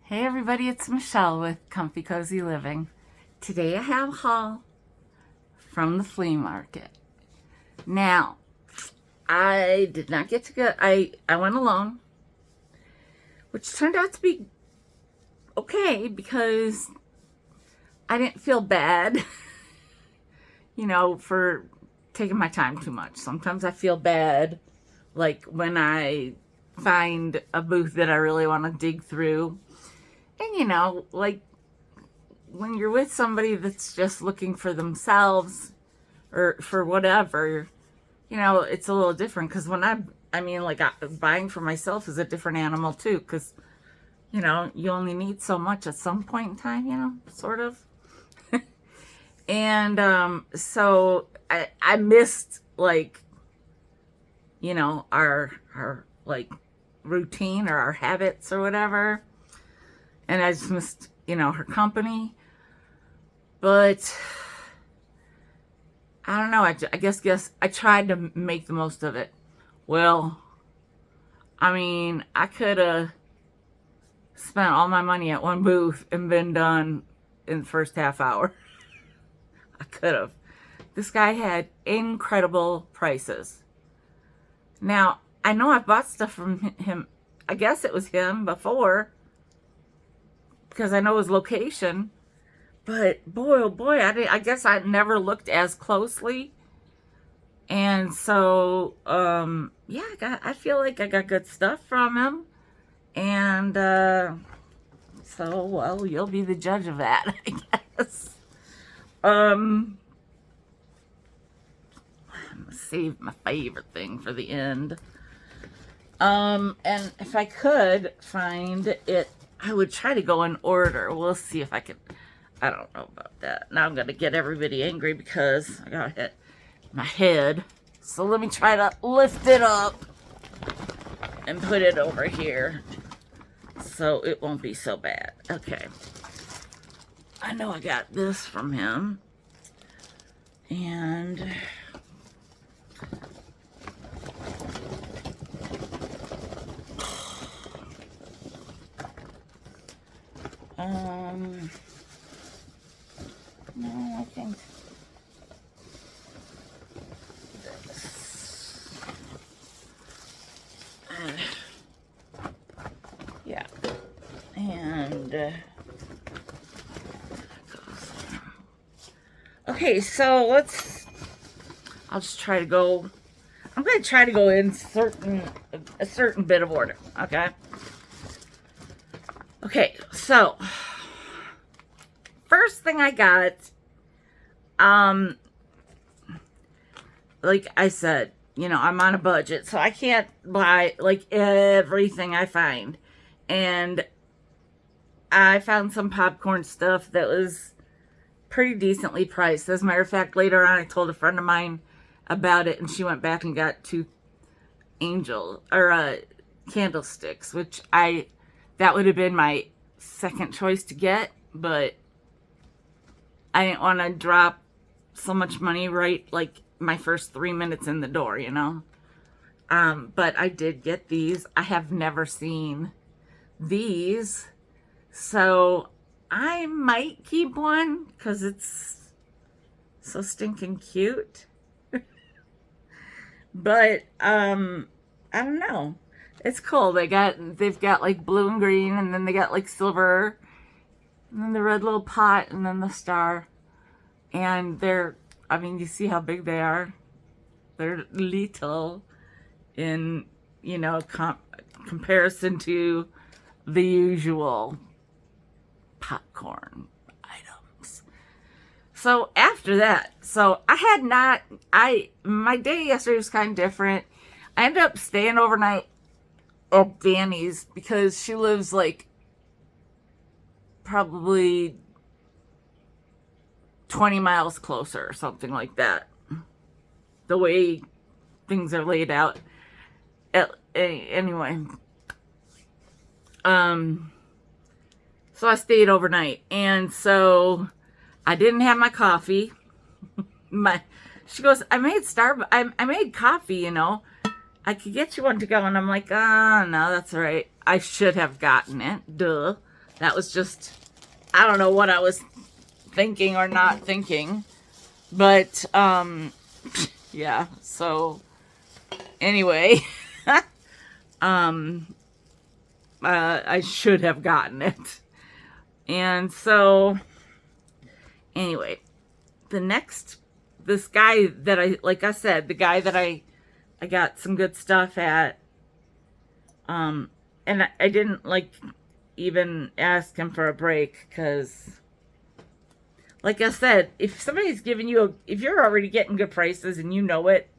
Hey everybody, it's Michelle with Comfy Cozy Living. Today I have a haul from the flea market. Now, I did not get to go, I went alone, which turned out to be okay because I didn't feel bad, for taking my time too much. Sometimes I feel bad, like when I find a booth that I really want to dig through. And like when you're with somebody that's just looking for themselves or for whatever, it's a little different. Because when buying for myself is a different animal too. Because, you only need so much at some point in time, sort of. And so I missed our like routine or our habits or whatever. And I just missed, her company. But I don't know. I guess I tried to make the most of it. Well, I could have spent all my money at one booth and been done in the first half hour. I could have. This guy had incredible prices. Now, I know I've bought stuff from him. I guess it was him before, because I know his location, but boy, oh boy, I guess I never looked as closely. And so, yeah, I feel like I got good stuff from him. And, so, well, you'll be the judge of that, I guess. I'm gonna save my favorite thing for the end. And if I could find it, I would try to go in order. We'll see if I can. I don't know about that. Now I'm going to get everybody angry because I got hit my head. So let me try to lift it up and put it over here so it won't be so bad. Okay. I know I got this from him. And no, I think this. Yeah. And, okay, so I'll just try to go, I'm going to try to go in a certain bit of order, okay? Okay, so first thing I got, like I said, I'm on a budget, so I can't buy like everything I find. And I found some popcorn stuff that was pretty decently priced. As a matter of fact, later on I told a friend of mine about it, and she went back and got two candlesticks, which that would have been my second choice to get, but I didn't want to drop so much money right like my first 3 minutes in the door, But I did get these. I have never seen these, so I might keep one because it's so stinking cute. But I don't know. It's cool. They've got like blue and green, and then they got like silver, and then the red little pot, and then the star. And you see how big they are. They're little in, comparison to the usual popcorn items. So after that, my day yesterday was kind of different. I ended up staying overnight at Danny's because she lives like probably 20 miles closer or something like that. The way things are laid out. Anyway. So I stayed overnight. And so I didn't have my coffee. She goes, I made coffee, I could get you one to go. And I'm like, no, that's all right. I should have gotten it. Duh. That was just, I don't know what I was thinking or not thinking. But, yeah, so, anyway, I should have gotten it. And so, anyway, this guy that like I said, the guy that I got some good stuff at, and I didn't, like, even ask him for a break, because, like I said, if somebody's giving you if you're already getting good prices and you know it,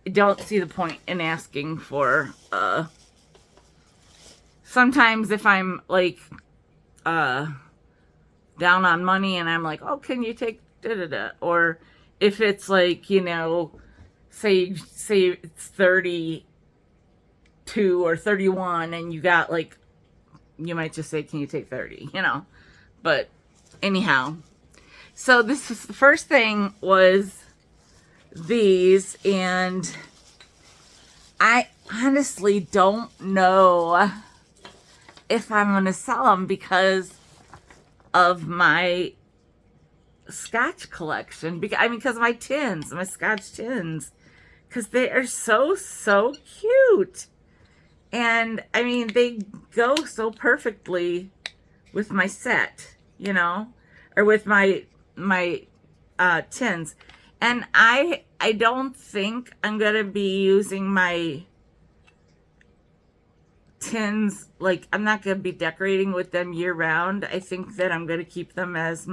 I don't see the point in asking for, sometimes if I'm, like, down on money and I'm like, oh, can you take da-da-da? Or if it's like, you know, say it's 32 or 31 and you got, like, you might just say, can you take 30, you know? But anyhow, so this was the first thing was these, and I honestly don't know if I'm going to sell them because of my Scotch collection. Because of my tins, my Scotch tins, because they are so cute. And, I mean, they go so perfectly with my set, you know, or with my tins. And I don't think I'm going to be using my tins, like, I'm not going to be decorating with them year round. I think that I'm going to keep them as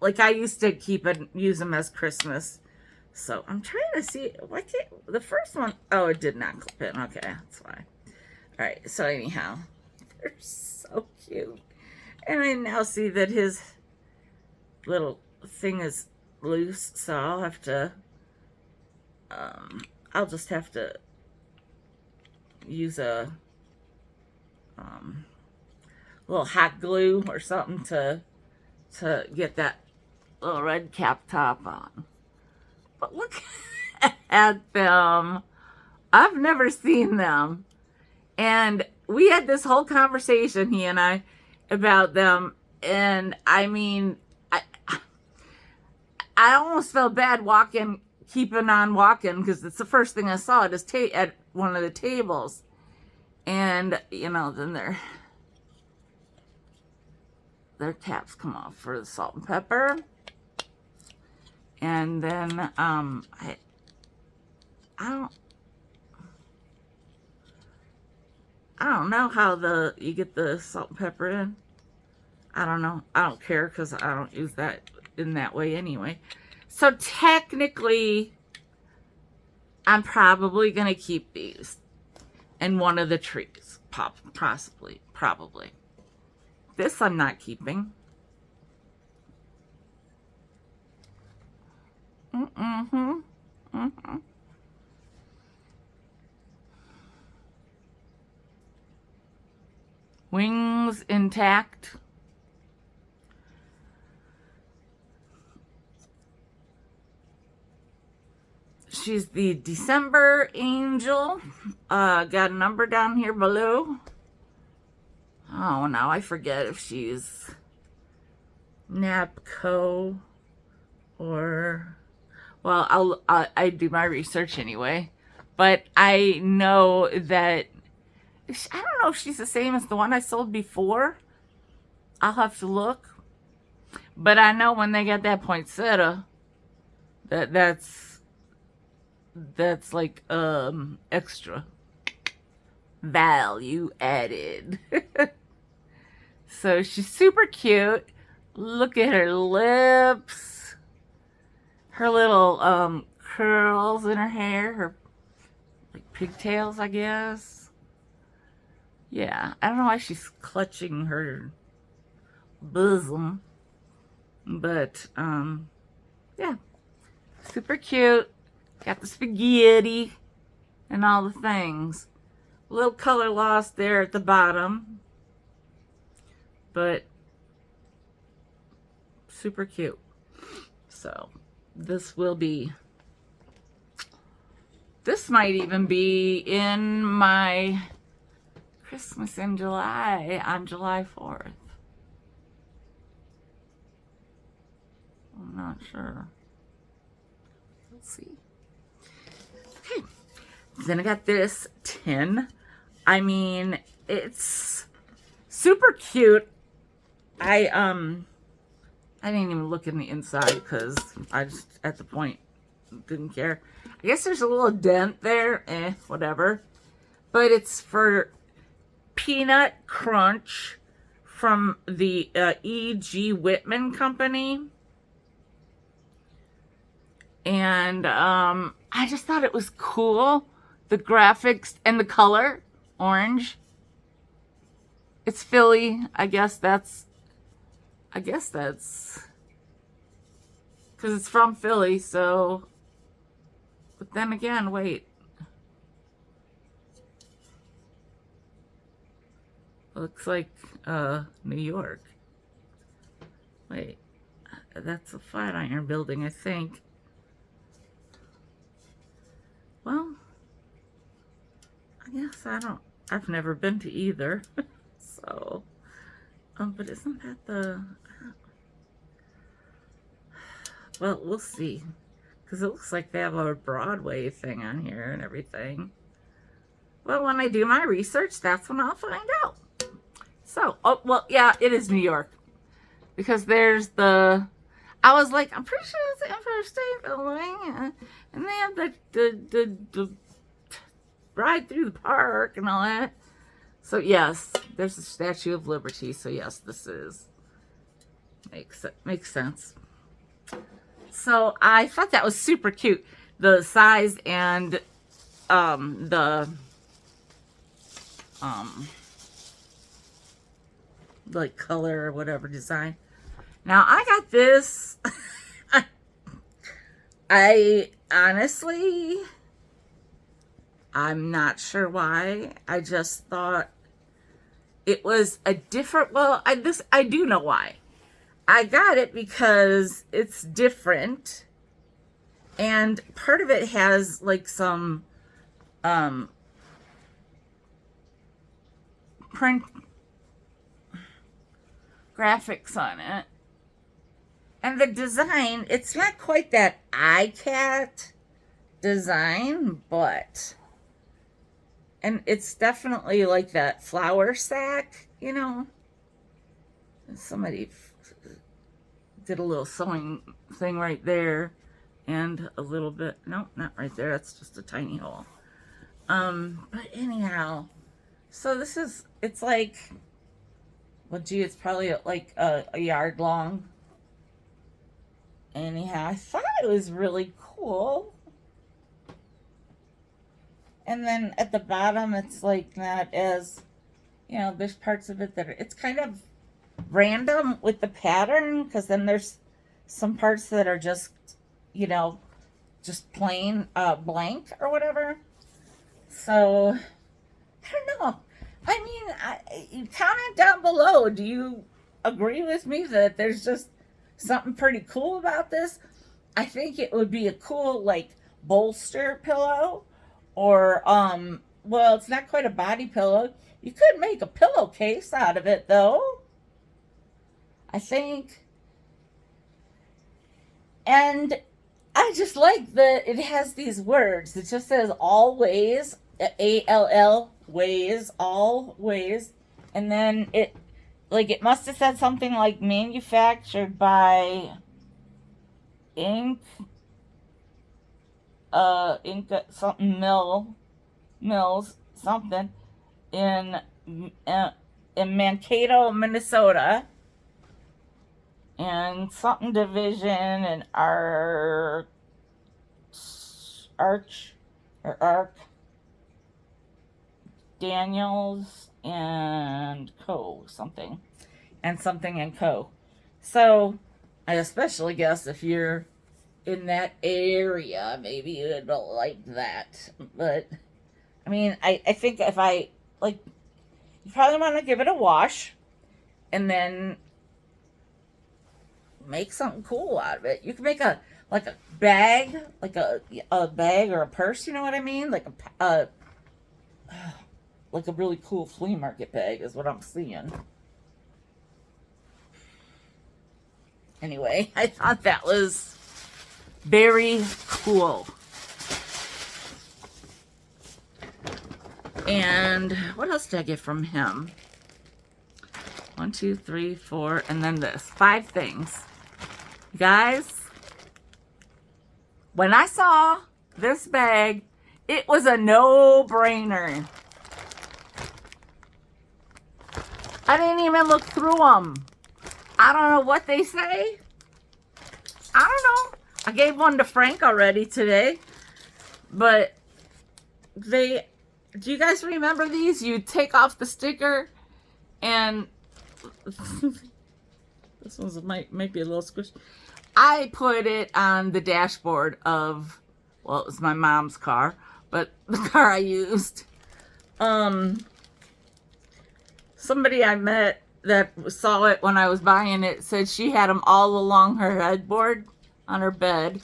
like I used to use them as Christmas. So I'm trying to see, the first one, oh, it did not clip in. Okay, that's why. All right, so anyhow, they're so cute. And I now see that his little thing is loose, so I'll have to, I'll just have to use a little hot glue or something to get that little red cap top on. But look at them. I've never seen them. And we had this whole conversation, he and I, about them. And I mean, I almost felt bad keeping on walking, because it's the first thing I saw at one of the tables. And, you know, then their caps come off for the salt and pepper. And then, I don't know how you get the salt and pepper in. I don't know. I don't care, because I don't use that in that way anyway. So technically, I'm probably going to keep these in one of the trees. Possibly. Probably. This I'm not keeping. Wings intact. She's the December angel. Got a number down here below. Oh, now I forget if she's NAPCO or, well, I do my research anyway. But I know that, I don't know if she's the same as the one I sold before. I'll have to look. But I know when they get that poinsettia, that's like extra value added. So she's super cute. Look at her lips, her little curls in her hair, her like pigtails, I guess. Yeah, I don't know why she's clutching her bosom, but yeah, super cute. Got the spaghetti and all the things. A little color loss there at the bottom, but super cute. So this might even be in my Christmas in July, on July 4th. I'm not sure. Let's see. Okay. Then I got this tin. I mean, it's super cute. I didn't even look in the inside because I just, at the point, didn't care. I guess there's a little dent there. Whatever. But it's for Peanut Crunch from the E.G. Whitman Company. And I just thought it was cool. The graphics and the color, orange. It's Philly. I guess that's because it's from Philly, so. But then again, wait. Looks like New York. Wait, that's a Flatiron building, I think. Well, I guess I've never been to either. So, but isn't that the, well, we'll see. Because it looks like they have a Broadway thing on here and everything. Well, when I do my research, that's when I'll find out. So, oh, well, yeah, it is New York. Because there's the, I was like, I'm pretty sure it's the Empire State Building. And they have the ride through the park and all that. So, yes, there's the Statue of Liberty. So, yes, this is, makes sense. So, I thought that was super cute. The size and the like color or whatever design. Now I got this. I honestly, I'm not sure why. I just thought it was a different, well, I do know why. I got it because it's different. And part of it has like some print graphics on it. And the design, it's not quite that iCat design, but, and it's definitely like that flour sack, you know. Somebody did a little sewing thing right there. And a little bit, no, not right there. That's just a tiny hole. But anyhow, so this is, it's like, well, gee, it's probably like a yard long. Anyhow, I thought it was really cool. And then at the bottom, it's like not as, you know, there's parts of it that are, it's kind of random with the pattern, because then there's some parts that are just, you know, just plain blank or whatever. So, I don't know. I mean, comment down below. Do you agree with me that there's just something pretty cool about this? I think it would be a cool, like, bolster pillow. Or, well, it's not quite a body pillow. You could make a pillowcase out of it, though. I think. And I just like that it has these words. It just says always, A-L-L, ways, always. And then it, like, it must have said something like manufactured by something Mills, something, in Mankato, Minnesota. And something division and Arc Daniels and Co. something. And something and Co. So I especially guess if you're in that area, maybe you'd like that. But I mean, I think if I, like, you probably want to give it a wash and then make something cool out of it. You can make a bag, like a bag or a purse, you know what I mean? Like like a really cool flea market bag is what I'm seeing. Anyway, I thought that was very cool. And what else did I get from him? 1, 2, 3, 4, and then this. 5 things. Guys, when I saw this bag, it was a no-brainer. I didn't even look through them. I don't know what they say. I don't know. I gave one to Frank already today. But do you guys remember these? You take off the sticker and this one's might be a little squishy. I put it on the dashboard of, well, it was my mom's car, but the car I used. Somebody I met that saw it when I was buying it said she had them all along her headboard on her bed.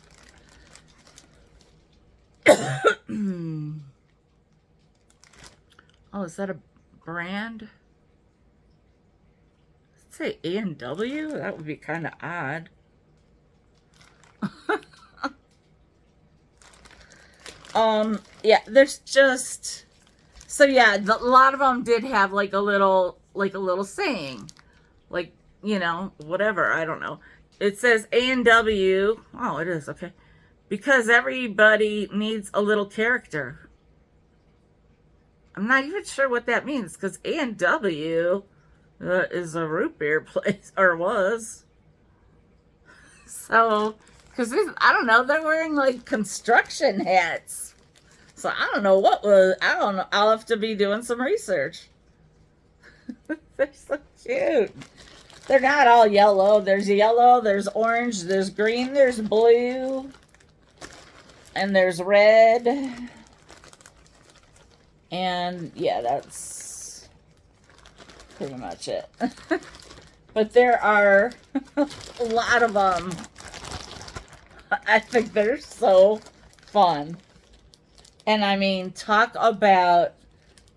Oh, is that a brand? Does it say A&W? That would be kind of odd. Yeah, there's just, so yeah, a lot of them did have like a little saying, like, you know, whatever, I don't know. It says A&W. Oh, it is, okay. Because everybody needs a little character. I'm not even sure what that means, because A&W is a root beer place, or was. So, because I don't know, they're wearing like construction hats. So I don't know what was, I don't know, I'll have to be doing some research. They're so cute. They're not all yellow. There's yellow, there's orange, there's green, there's blue, and there's red. And yeah, that's pretty much it. But there are a lot of them. I think they're so fun. And I mean, talk about,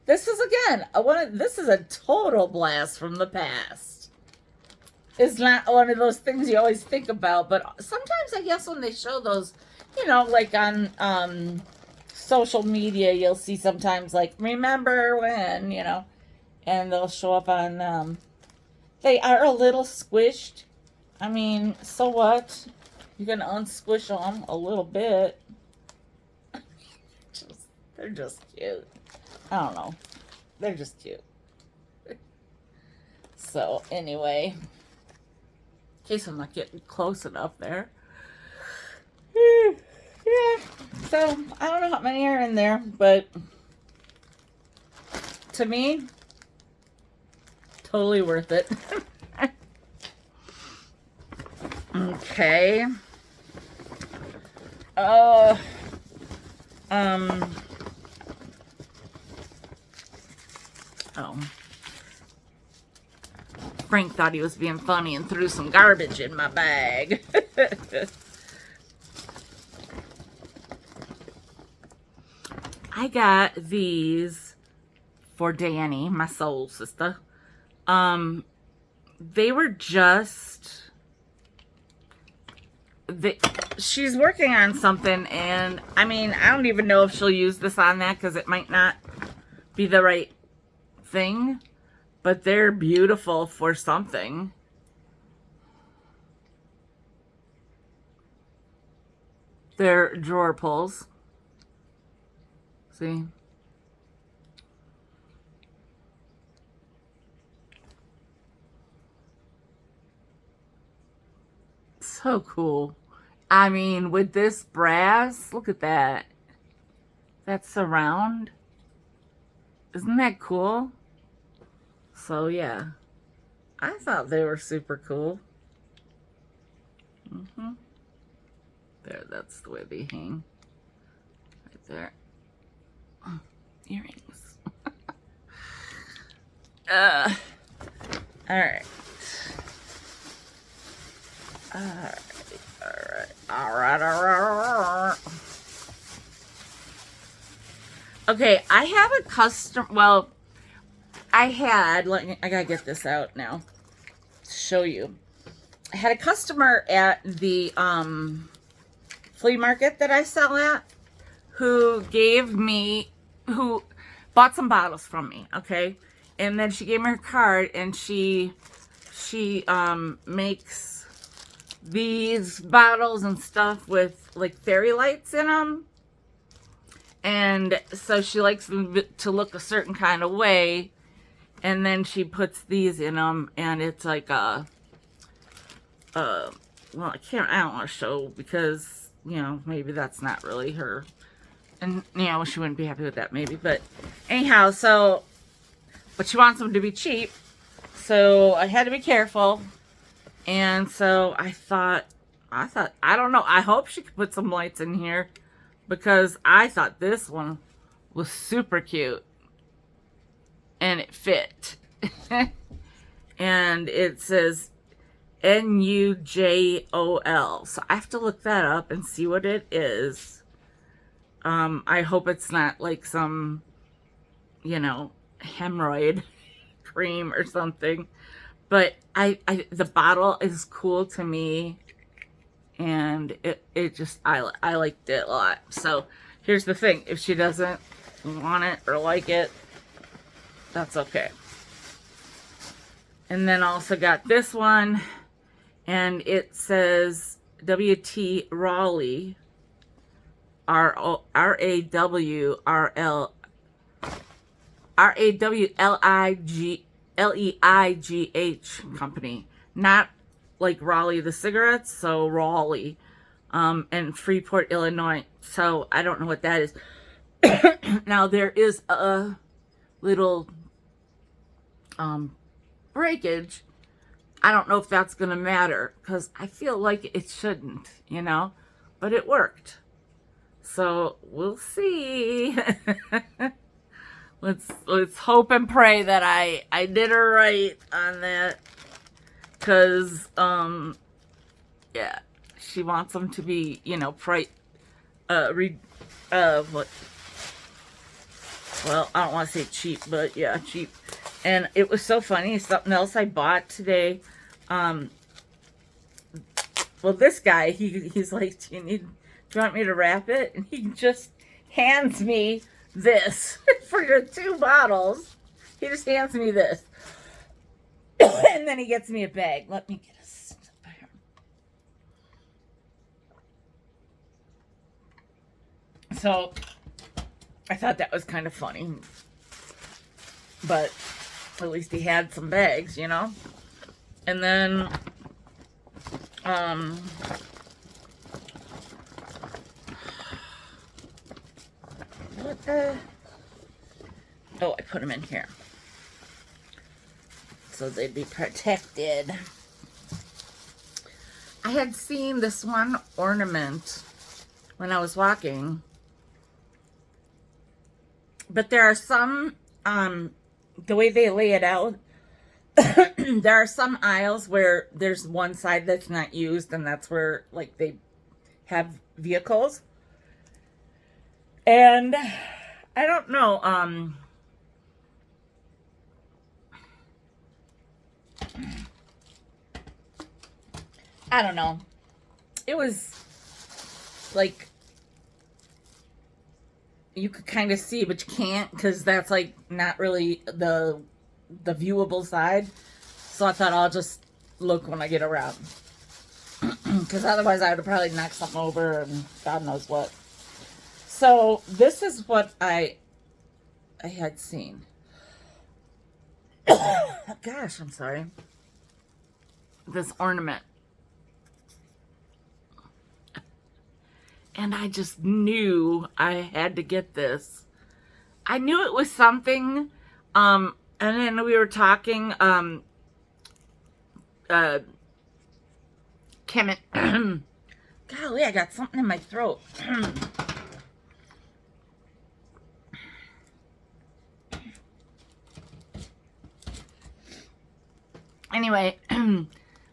this is again, this is a total blast from the past. It's not one of those things you always think about, but sometimes I guess when they show those, you know, like on social media, you'll see sometimes like, remember when, you know, and they'll show up on, they are a little squished. I mean, so what? You can unsquish them a little bit. They're just cute. I don't know. They're just cute. So, anyway. In case I'm not getting close enough there. Yeah. So, I don't know how many are in there, but to me, totally worth it. Okay. Oh. Frank thought he was being funny and threw some garbage in my bag. I got these for Danny, my soul sister. They were just, she's working on something, and I mean, I don't even know if she'll use this on that because it might not be the right thing, but they're beautiful for something. They're drawer pulls. See? So cool. I mean, with this brass, look at that. That surround. Isn't that cool? So, yeah. I thought they were super cool. There, that's the way they hang. Right there. Earrings. Alright. Alright. Okay, I have a custom, well, I had, I gotta get this out now to show you. I had a customer at the flea market that I sell at who bought some bottles from me, okay? And then she gave me her card, and she makes these bottles and stuff with like fairy lights in them. And so she likes them to look a certain kind of way. And then she puts these in them, and it's like well, I don't want to show because, you know, maybe that's not really her. And, you know, she wouldn't be happy with that maybe. But anyhow, but she wants them to be cheap. So I had to be careful. And so I thought, I don't know. I hope she could put some lights in here because I thought this one was super cute. And it fit. And it says NUJOL. So I have to look that up and see what it is. I hope it's not like some, you know, hemorrhoid cream or something. But the bottle is cool to me. And it just, I liked it a lot. So here's the thing. If she doesn't want it or like it, that's okay. And then also got this one, and it says WT Raleigh, RAWLIGH company, not like Raleigh the cigarettes, so Raleigh, and Freeport, Illinois. So I don't know what that is. Now there is a little breakage. I don't know if that's gonna matter because I feel like it shouldn't, you know, but it worked. So we'll see. let's hope and pray that I did her right on that, because yeah, she wants them to be, you know, what, well, I don't want to say cheap, but yeah, cheap. And it was so funny. Something else I bought today. Well, this guy, he's like, do you want me to wrap it? And he just hands me this for your 2 bottles. He just hands me this. And then he gets me a bag. Let me get a sip here. So I thought that was kind of funny. But at least he had some bags, you know? And then, what the? Oh, I put them in here so they'd be protected. I had seen this one ornament when I was walking, but there are some, the way they lay it out, there are some aisles where there's one side that's not used, and that's where, like, they have vehicles. And I don't know, I don't know. It was like, you could kind of see, but you can't, because that's like not really the viewable side. So I thought I'll just look when I get around, because otherwise I would have probably knocked something over and God knows what. So this is what I had seen. Gosh, I'm sorry. This ornament. And I just knew I had to get this. I knew it was something. And then we were talking, Golly, I got something in my throat. Anyway,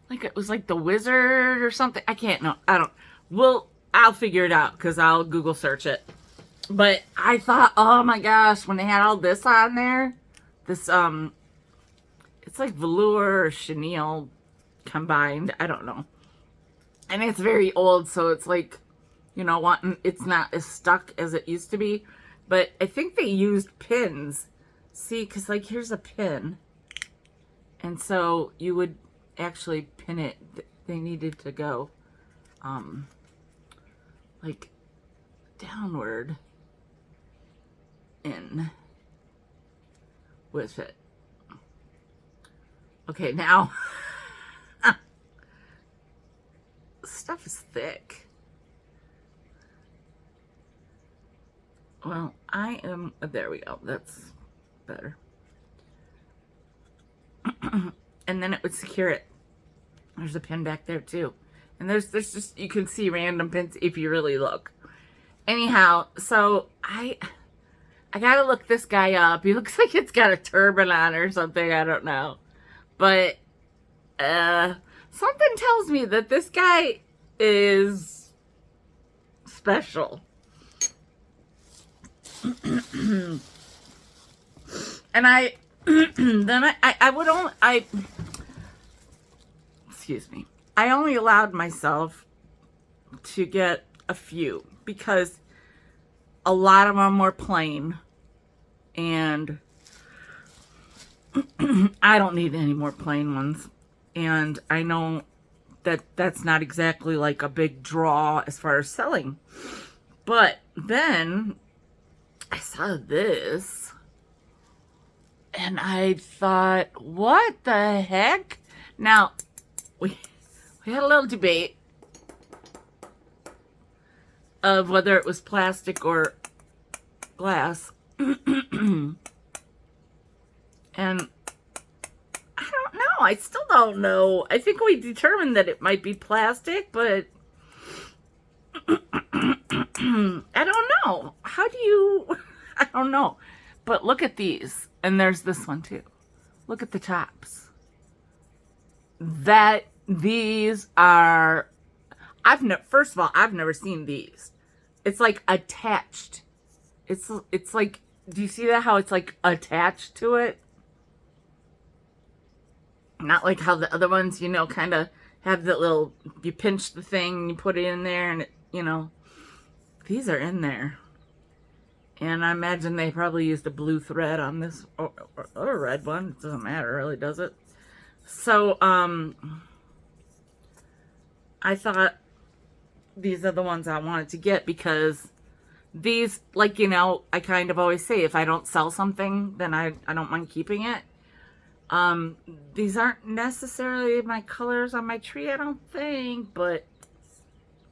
like it was like the wizard or something. I can't know. I'll figure it out because I'll Google search it. But I thought, oh my gosh, when they had all this on there, This, it's like velour or chenille combined. I don't know. And it's very old, so it's like, you know, it's not as stuck as it used to be. But I think they used pins. See, because like here's a pin. And so you would actually pin it. They needed to go like downward in with it. Okay, now stuff is thick. Well, there we go. That's better. And then it would secure it. There's a pin back there too. And there's just, you can see random pins if you really look. Anyhow, so I gotta look this guy up. He looks like it's got a turban on or something. I don't know. But something tells me that this guy is special. And excuse me, I only allowed myself to get a few because a lot of them were plain, and I don't need any more plain ones. And I know that that's not exactly like a big draw as far as selling. But then I saw this and I thought, what the heck? Now, we had a little debate of whether it was plastic or glass. And I don't know. I still don't know. I think we determined that it might be plastic, but I don't know. How do you... I don't know. But look at these. And there's this one too. Look at the tops. These are... First of all, I've never seen these. It's like attached. It's like... Do you see that? How it's like attached to it? Not like how the other ones, you know, kind of have the little... You pinch the thing, you put it in there, and it, you know... These are in there. And I imagine they probably used a blue thread on this, or a red one. It doesn't matter, really, does it? So, I thought these are the ones I wanted to get because these, like, you know, I kind of always say if I don't sell something, then I don't mind keeping it. These aren't necessarily my colors on my tree, I don't think, but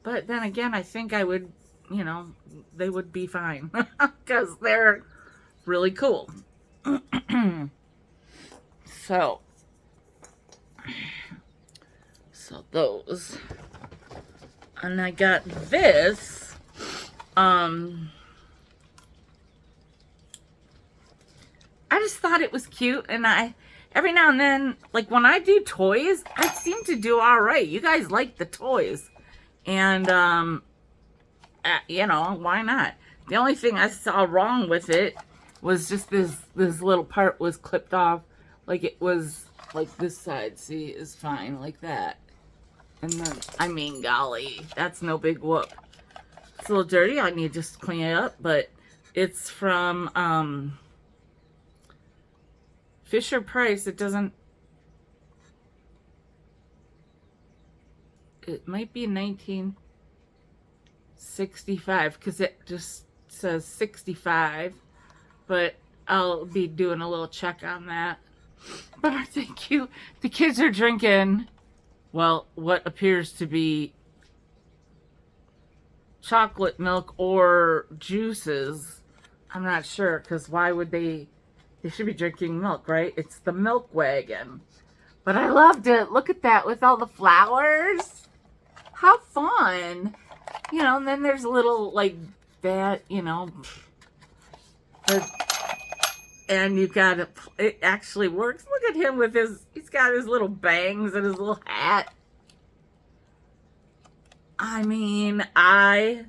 then again, I think I would, you know, they would be fine because they're really cool. So those, and I got this, I just thought it was cute, and every now and then, like when I do toys, I seem to do all right. You guys like the toys, and you know, why not? The only thing I saw wrong with it was just this little part was clipped off. Like it was like this side, see, is fine like that. And then, I mean, golly, that's no big whoop. It's a little dirty. I need to just clean it up, but it's from Fisher Price. It doesn't, it might be 1965 because it just says 65, but I'll be doing a little check on that. But aren't they cute? The kids are drinking, well, what appears to be chocolate milk or juices. I'm not sure, because why would they should be drinking milk, right? It's the milk wagon. But I loved it. Look at that with all the flowers. How fun. You know, and then there's a little, like, that, you know. And you've got it actually works. Look at him with he's got his little bangs and his little hat. I mean, I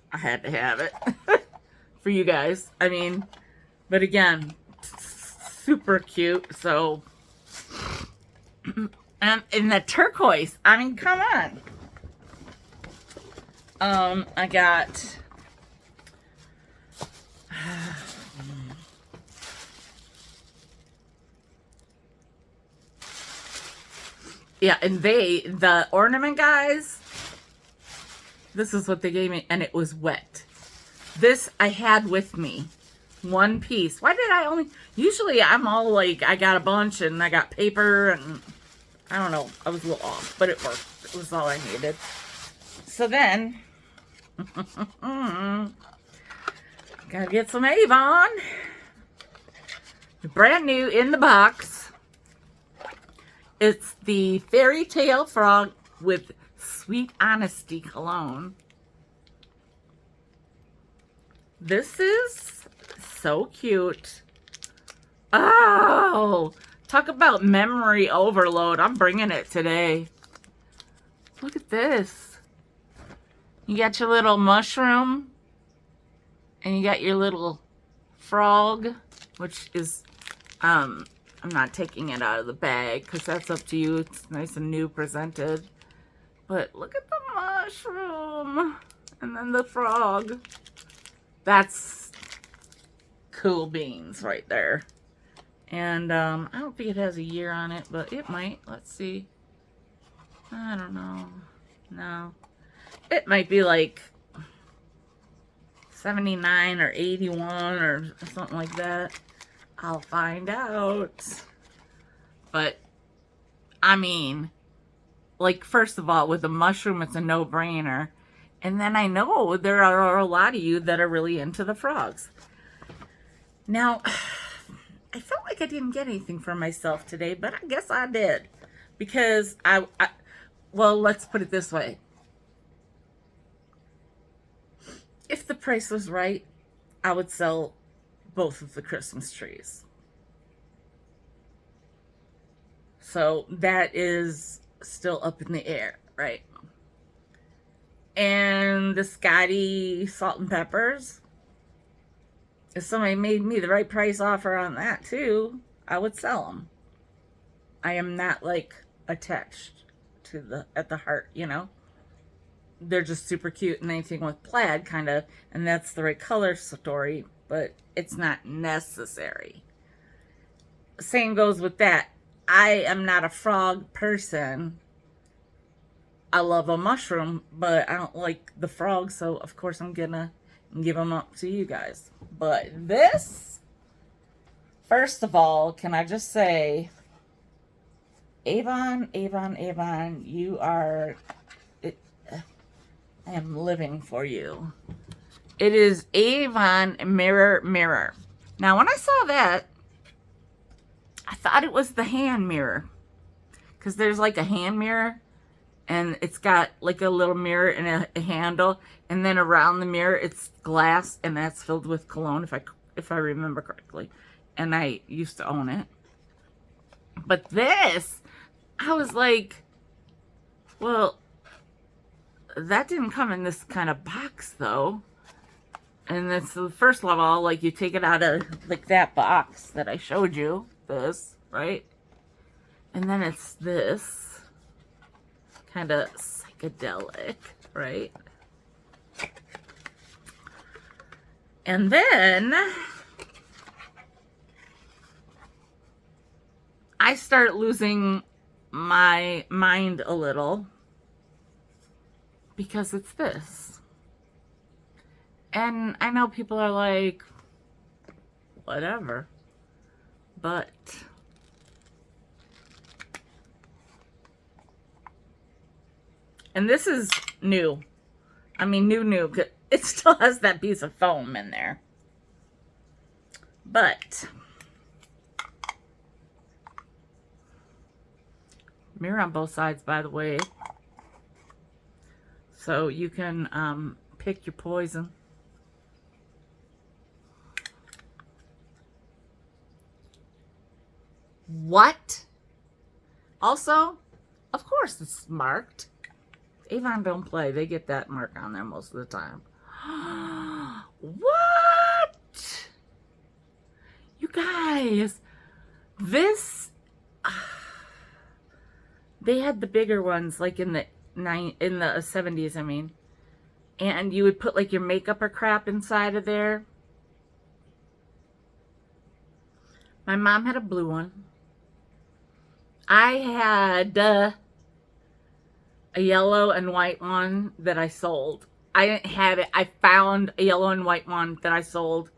had to have it for you guys. I mean, But again, super cute. So, and in the turquoise, I mean, come on. I got yeah, and the ornament guys, this is what they gave me, and it was wet. This I had with me, one piece. Why did I only, usually I'm all like, I got a bunch and I got paper and I don't know, I was a little off, but it worked. It was all I needed. So then, gotta get some Avon. Brand new in the box. It's the Fairy Tale Frog with Sweet Honesty cologne. This is so cute. Oh, talk about memory overload. I'm bringing it today. Look at this. You got your little mushroom and you got your little frog, which is, I'm not taking it out of the bag because that's up to you. It's nice and new presented. But look at the mushroom and then the frog. That's cool beans right there. And I don't think it has a year on it, but it might. Let's see. I don't know. No. It might be like 79 or 81 or something like that. I'll find out. But, I mean, like, first of all, with the mushroom, it's a no-brainer. And then I know there are a lot of you that are really into the frogs. Now, I felt like I didn't get anything for myself today, but I guess I did. Because well, let's put it this way. If the price was right, I would sell both of the Christmas trees. So that is still up in the air, right? And the Scotty salt and peppers, if somebody made me the right price offer on that too, I would sell them. I am not like attached to at the heart, you know. They're just super cute, and anything with plaid kind of, and that's the right color story, but it's not necessary. Same goes with that. I am not a frog person. I love a mushroom, but I don't like the frog, so of course I'm gonna give them up to you guys. But this, first of all, can I just say, Avon, Avon, Avon, you are, I am living for you. It is Avon Mirror Mirror. Now, when I saw that, I thought it was the hand mirror. Because there's like a hand mirror. And it's got like a little mirror and a handle. And then around the mirror, it's glass. And that's filled with cologne, if I remember correctly. And I used to own it. But this, I was like, well, that didn't come in this kind of box, though. And it's the first of all, like, you take it out of, like, that box that I showed you. This, right? And then it's this. Kind of psychedelic, right? And then I start losing my mind a little. Because it's this. And I know people are like, whatever. But and this is new. I mean, new. It still has that piece of foam in there. But mirror on both sides, by the way. So you can pick your poison. What? Also, of course it's marked. Avon don't play. They get that mark on there most of the time. What? You guys, this, they had the bigger ones, like in the 70s, I mean. And you would put like your makeup or crap inside of there. My mom had a blue one. I had a yellow and white one that I sold. I didn't have it. I found a yellow and white one that I sold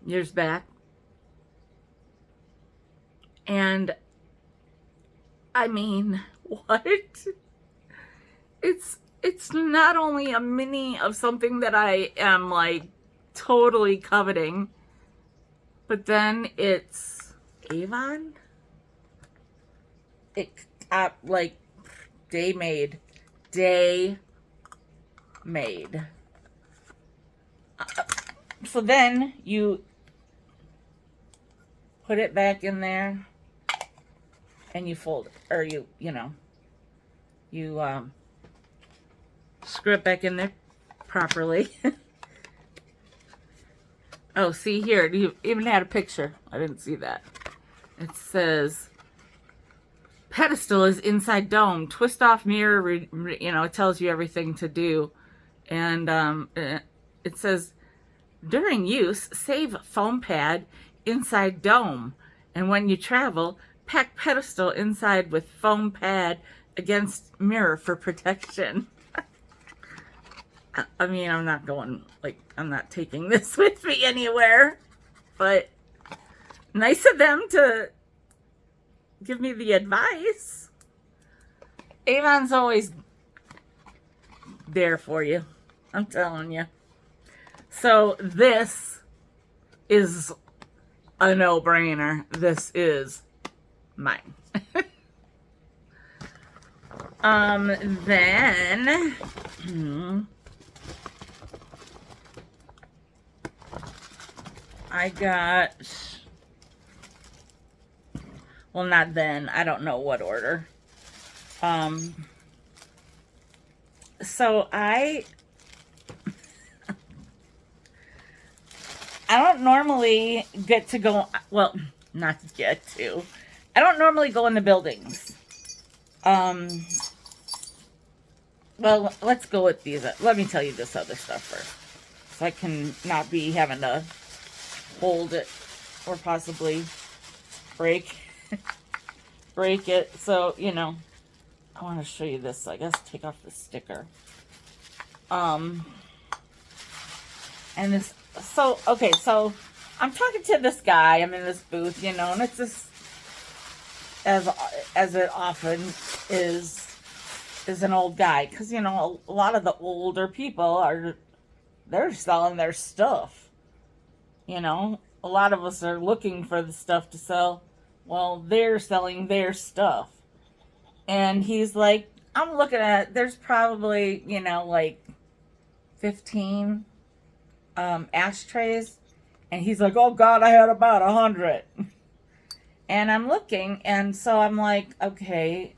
years back. And I mean, what? It's not only a mini of something that I am like totally coveting, but then it's Avon. It like day made. So then you put it back in there and you fold it, or you screw it back in there properly. Oh, see here, you even had a picture. I didn't see that. It says, pedestal is inside dome. Twist off mirror, it tells you everything to do. And it says, during use, save foam pad inside dome. And when you travel, pack pedestal inside with foam pad against mirror for protection. I mean, I'm not taking this with me anywhere, but nice of them to give me the advice. Avon's always there for you, I'm telling you. So this is a no-brainer. This is mine. Then I got, well, not then, I don't know what order. So I don't normally get to go, well, not get to. I don't normally go into buildings. Well, let's go with these. Let me tell you this other stuff first, so I can not be having to hold it or possibly break it. So, I want to show you this. So I guess take off the sticker. And this, so, okay, so I'm talking to this guy. I'm in this booth, and it's just, as it often is an old guy. Because, a lot of the older people they're selling their stuff. A lot of us are looking for the stuff to sell. Well, they're selling their stuff. And he's like, I'm looking at, there's probably, like 15 ashtrays. And he's like, oh God, I had about 100. And I'm looking, and so I'm like, okay,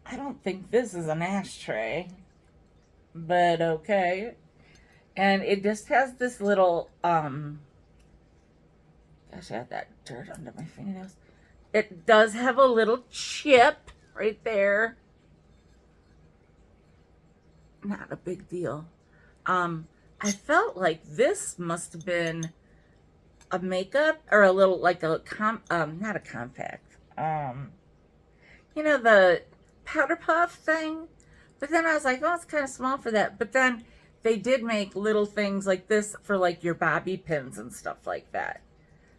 I don't think this is an ashtray, but okay. And it just has this little, gosh, I had that dirt under my fingernails. It does have a little chip right there. Not a big deal. I felt like this must have been a makeup, or a little, like a, not a compact. The powder puff thing. But then I was like, oh, it's kind of small for that. But then they did make little things like this for like your bobby pins and stuff like that.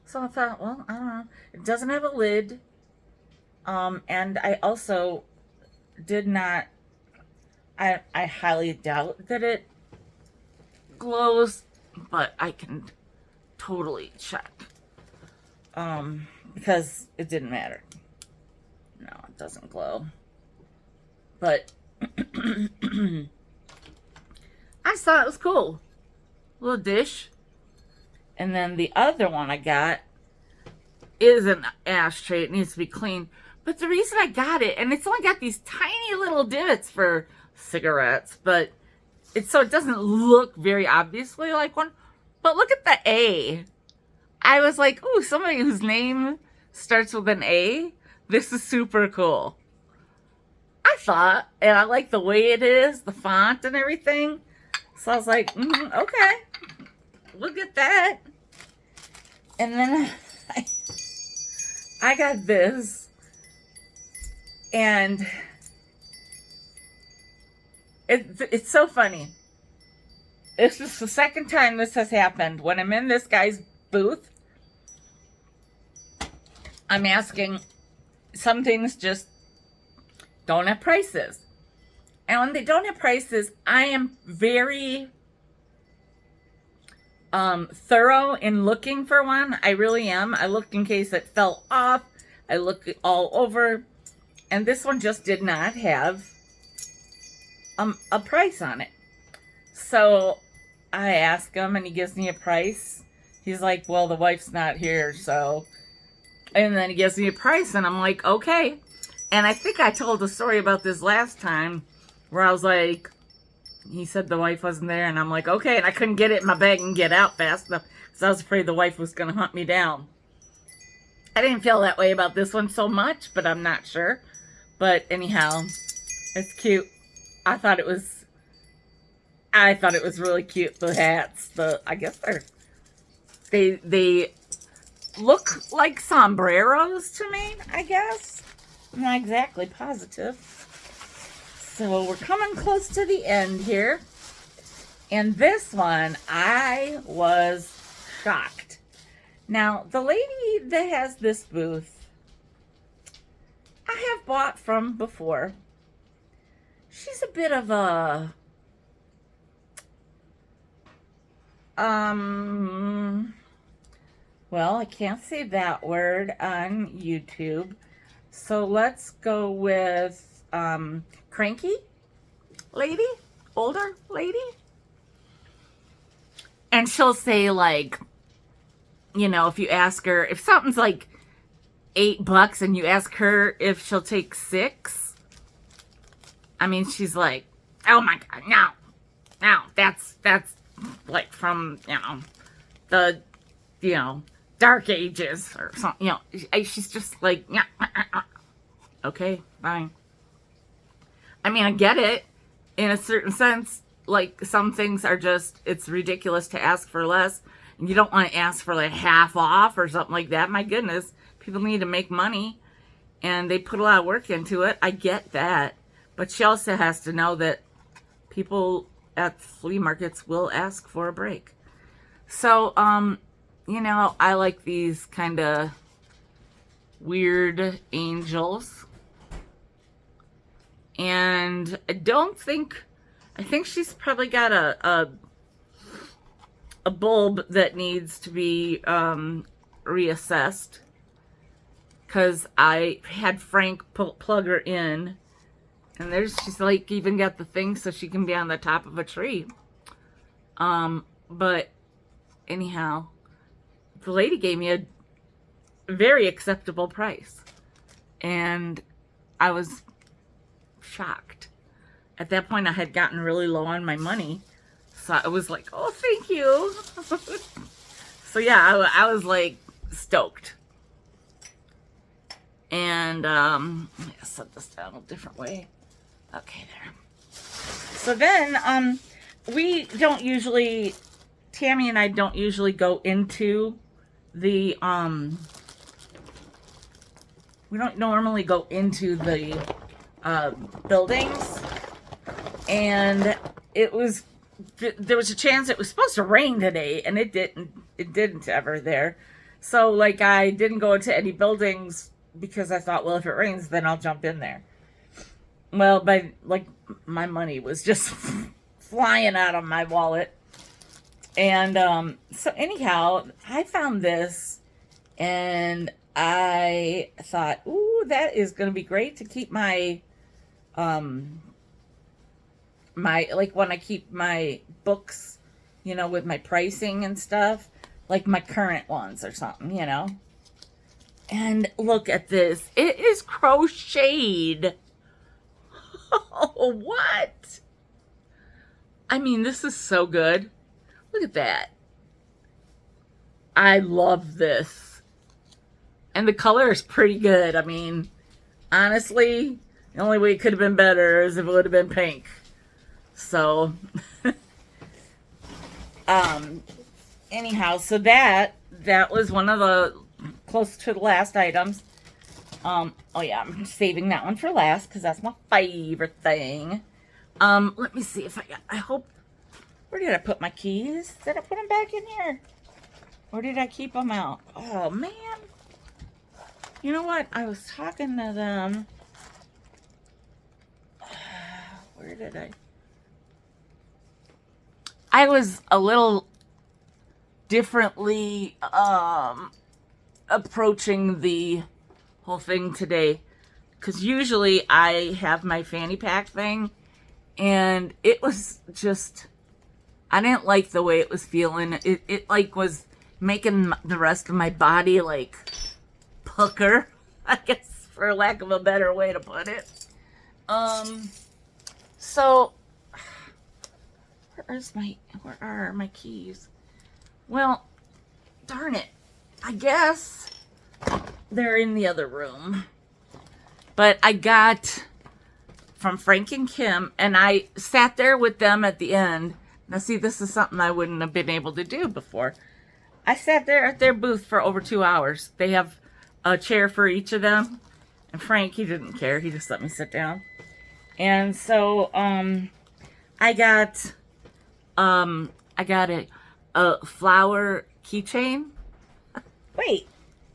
So I thought, well, I don't know. It doesn't have a lid. And I also did not, I highly doubt that it glows, but I can totally check. Because it didn't matter. No, it doesn't glow. But I just thought it was cool. Little dish. And then the other one I got is an ashtray. It needs to be cleaned. But the reason I got it, and it's only got these tiny little divots for cigarettes, but so it doesn't look very obviously like one. But look at the A. I was like, ooh, somebody whose name starts with an A. This is super cool. I thought, and I like the way it is, the font and everything. So I was like, okay, we'll get that. And then I got this, and it's so funny. This is the second time this has happened. When I'm in this guy's booth, I'm asking, some things just don't have prices. And when they don't have prices, I am very thorough in looking for one. I really am. I look in case it fell off. I look all over. And this one just did not have a price on it. So I ask him and he gives me a price. He's like, well, the wife's not here, so. And then he gives me a price and I'm like, okay. And I think I told a story about this last time where I was like, he said the wife wasn't there, and I'm like, okay, and I couldn't get it in my bag and get out fast enough because I was afraid the wife was going to hunt me down. I didn't feel that way about this one so much, but I'm not sure. But anyhow, it's cute. I thought it was really cute. The hats, I guess they look like sombreros to me, I guess. I'm not exactly positive. So we're coming close to the end here. And this one, I was shocked. Now, the lady that has this booth, I have bought from before. She's a bit of a, well, I can't say that word on YouTube. So let's go with, cranky lady, older lady. And she'll say, like, you know, if you ask her, if something's like $8 and you ask her if she'll take 6, I mean, she's like, oh my God, no, that's like from, the, dark ages or something, she's just like, okay, fine. I mean, I get it in a certain sense. Like, some things are just, it's ridiculous to ask for less. And you don't want to ask for like half off or something like that. My goodness, people need to make money and they put a lot of work into it. I get that. But she also has to know that people at flea markets will ask for a break. So, I like these kind of weird angels. And I think she's probably got a bulb that needs to be reassessed. Because I had Frank plug her in. And she's like even got the thing so she can be on the top of a tree. But anyhow, the lady gave me a very acceptable price. And I was shocked. At that point, I had gotten really low on my money. So I was like, oh, thank you. So yeah, I was like stoked. And I'm going to set this down a different way. Okay, there. So then, Tammy and I don't usually go into the, we don't normally go into the buildings. And there was a chance it was supposed to rain today, and it didn't ever there. So like I didn't go into any buildings because I thought, well, if it rains, then I'll jump in there. Well, my money was just flying out of my wallet. And so anyhow, I found this and I thought, ooh, that is going to be great to keep my when I keep my books, with my pricing and stuff, like my current ones or something, And look at this. It is crocheted. Oh, what? I mean, this is so good. Look at that. I love this. And the color is pretty good. I mean, honestly, the only way it could have been better is if it would have been pink. So, anyhow, so that was one of the close to the last items. Oh yeah, I'm saving that one for last because that's my favorite thing. Let me see if I hope, where did I put my keys? Did I put them back in here? Or did I keep them out? Oh man. You know what? I was talking to them. Where did I was a little differently approaching the whole thing today, because usually I have my fanny pack thing, and it was just, I didn't like the way it was feeling. It like was making the rest of my body like pucker, I guess, for lack of a better way to put it. So where are my keys? Well, darn it, I guess they're in the other room. But I got from Frank and Kim, and I sat there with them at the end. Now see, this is something I wouldn't have been able to do before. I sat there at their booth for over 2 hours. They have a chair for each of them. And Frank, he didn't care. He just let me sit down. And so I got a flower keychain. Wait,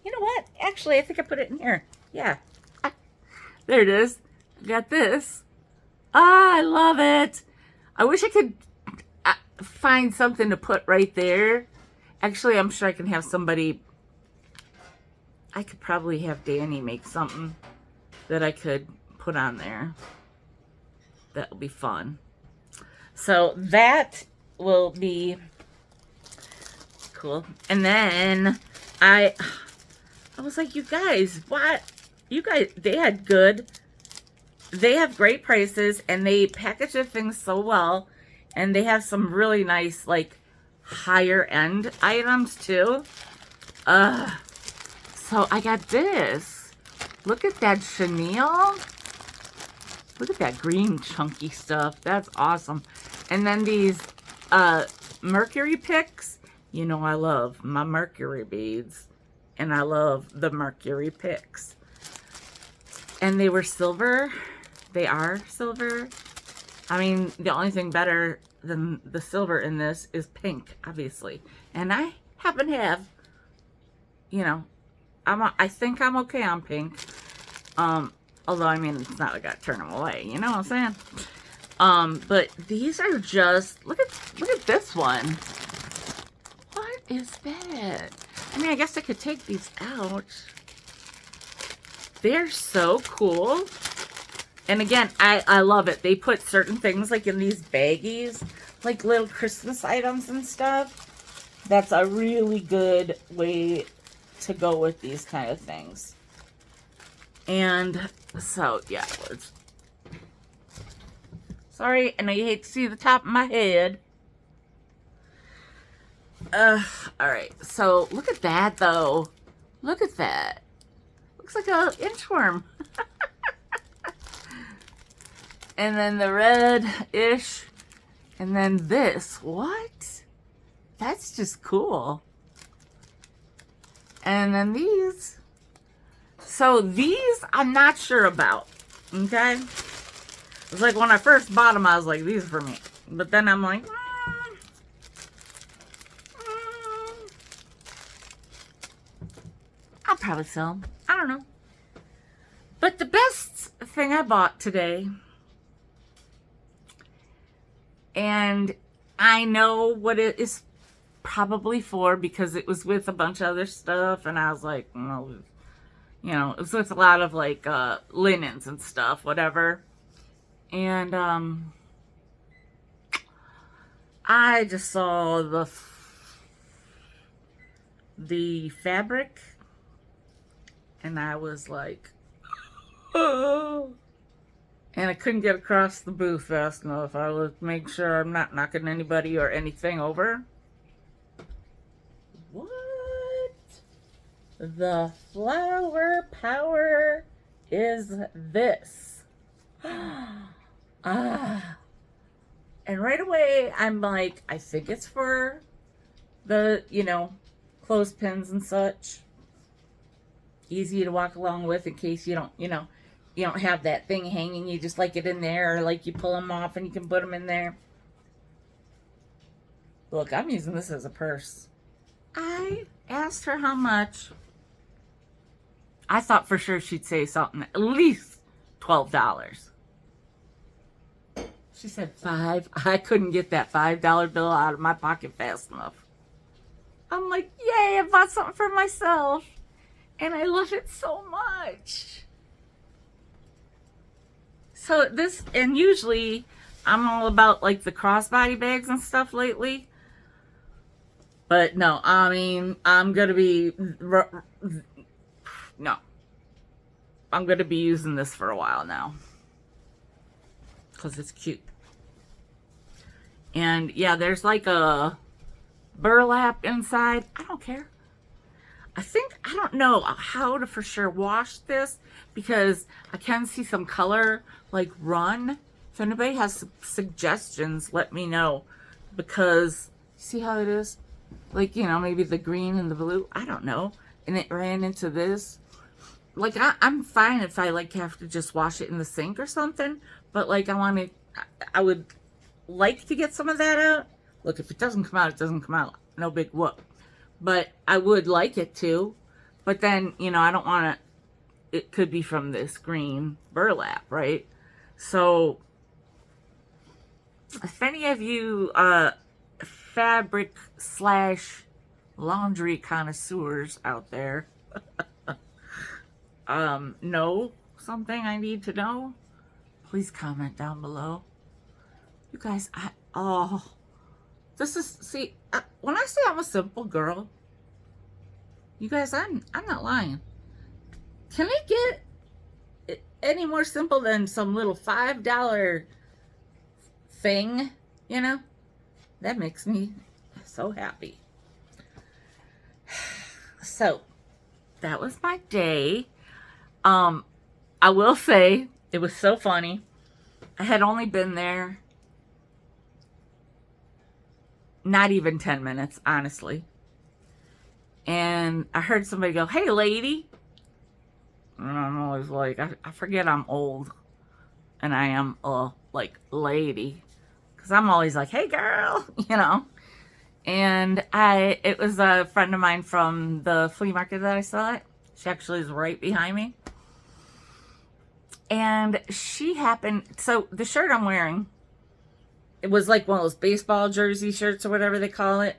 you know what? Actually, I think I put it in here. Yeah. There it is. I got this. Ah, I love it. I wish I could find something to put right there. Actually, I'm sure I can have somebody. I could probably have Danny make something that I could put on there. That'll be fun. So that will be cool. And then I was like, you guys, what? You guys, they have great prices, and they package their things so well, and they have some really nice, like, higher end items too. So I got this. Look at that chenille. Look at that green chunky stuff. That's awesome. And then these mercury picks. You know I love my mercury beads, and I love the mercury picks. And they were silver. They are silver. I mean, the only thing better than the silver in this is pink, obviously. And I happen to have, you know, I think I'm okay on pink. Although, I mean, it's not like I turn them away. You know what I'm saying? But these are just, look at this one. What is that? I mean, I guess I could take these out. They're so cool. And again, I love it. They put certain things like in these baggies, like little Christmas items and stuff. That's a really good way to go with these kind of things. And so, yeah. Sorry, I know you hate to see the top of my head. Alright. So, look at that, though. Look at that. Looks like an inchworm. And then the red-ish. And then this. What? That's just cool. And then these. So these I'm not sure about. Okay? It's like when I first bought them, I was like, these are for me. But then I'm like, I'll probably sell them. I don't know. But the best thing I bought today, and I know what it is probably for because it was with a bunch of other stuff, and I was like, no, you know, it was with a lot of like linens and stuff, whatever. And I just saw the fabric, and I was like, oh. And I couldn't get across the booth fast enough. I would make sure I'm not knocking anybody or anything over. What? the flower power is this. Ah. And right away, I'm like, I think it's for the, clothespins and such. Easy to walk along with in case you don't, you don't have that thing hanging. You just like it in there, or like you pull them off and you can put them in there. Look, I'm using this as a purse. I asked her how much. I thought for sure she'd say something, at least $12. She said $5. I couldn't get that $5 bill out of my pocket fast enough. I'm like, yay, I bought something for myself. And I love it so much. So this, and usually I'm all about like the crossbody bags and stuff lately. But no, I mean, I'm going to be, no. I'm going to be using this for a while now. Because it's cute. And yeah, there's like a burlap inside. I don't care. I don't know how to for sure wash this, because I can see some color like run. If anybody has suggestions, let me know. Because, see how it is? Like, maybe the green and the blue. I don't know. And it ran into this. Like, I'm fine if I, like, have to just wash it in the sink or something. But, like, I would like to get some of that out. Look, if it doesn't come out, it doesn't come out. No big whoop. But I would like it to. But then, I don't want to, it could be from this green burlap, right? So, if any of you fabric / laundry connoisseurs out there know something I need to know, please comment down below. You guys, this is, see, when I say I'm a simple girl, you guys, I'm not lying. Can it get any more simple than some little $5 thing, That makes me so happy. So, that was my day. I will say, it was so funny. I had only been there not even 10 minutes, honestly. And I heard somebody go, "Hey, lady." And I'm always like, I forget I'm old. And I am like, lady. Because I'm always like, "Hey, girl," And it was a friend of mine from the flea market that I saw it. She actually is right behind me. And she happened, so the shirt I'm wearing, it was like one of those baseball jersey shirts or whatever they call it.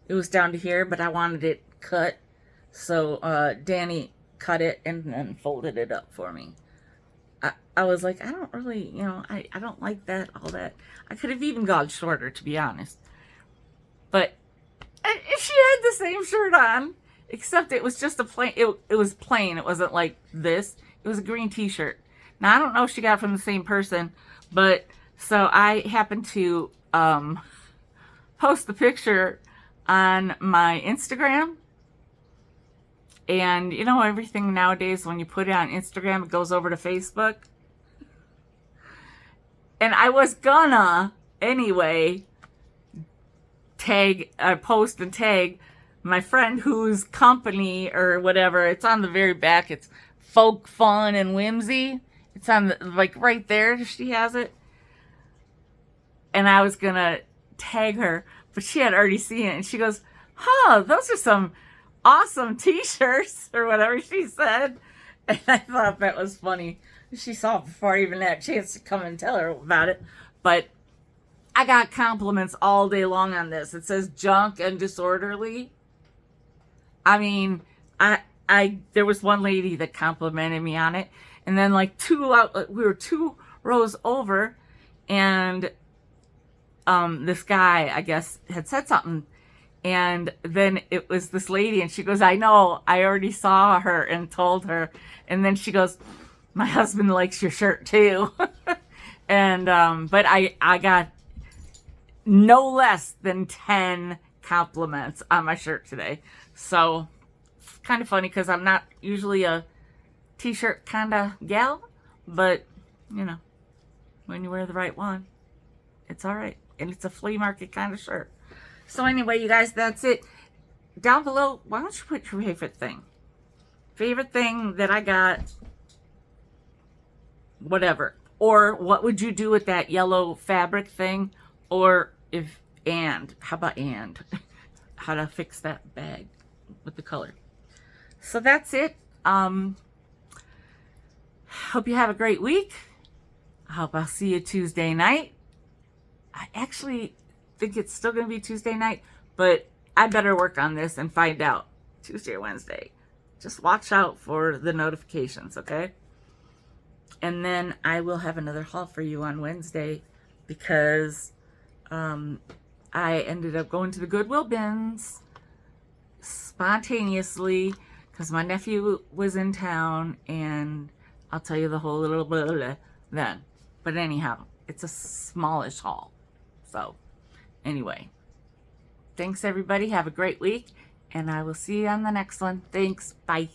It was down to here, but I wanted it cut. So Danny cut it and then folded it up for me. I was like, I don't really, I don't like that, all that. I could have even gone shorter, to be honest. But she had the same shirt on, except it was just a plain, it was plain. It wasn't like this. It was a green t-shirt. Now, I don't know if she got it from the same person, but so I happened to post the picture on my Instagram. And everything nowadays, when you put it on Instagram, it goes over to Facebook. And I was gonna, anyway, post and tag my friend whose company or whatever. It's on the very back. It's Folk Fun and Whimsy. It's on like right there. She has it. And I was gonna tag her, but she had already seen it. And she goes, "Huh, those are some awesome t-shirts," or whatever she said. And I thought that was funny. She saw it before I even had a chance to come and tell her about it. But I got compliments all day long on this. It says junk and disorderly. I mean, there was one lady that complimented me on it. And then like we were 2 rows over, and this guy, I guess, had said something. And then it was this lady, and she goes, "I know, I already saw her and told her." And then she goes, "My husband likes your shirt too." And but I got no less than 10 compliments on my shirt today. So kind of funny because I'm not usually a t-shirt kind of gal, but you know, when you wear the right one, it's all right. And it's a flea market kind of shirt. So anyway, you guys, that's it. Down below, why don't you put your favorite thing? Favorite thing that I got, whatever. Or what would you do with that yellow fabric thing? Or if, and, how about and? How to fix that bag with the color. So that's it. Hope you have a great week. I hope I'll see you Tuesday night. I actually think it's still going to be Tuesday night, but I better work on this and find out Tuesday or Wednesday. Just watch out for the notifications, okay? And then I will have another haul for you on Wednesday because I ended up going to the Goodwill bins spontaneously because my nephew was in town, and I'll tell you the whole little blah then. But anyhow, it's a smallish haul. So anyway, thanks everybody. Have a great week, and I will see you on the next one. Thanks. Bye.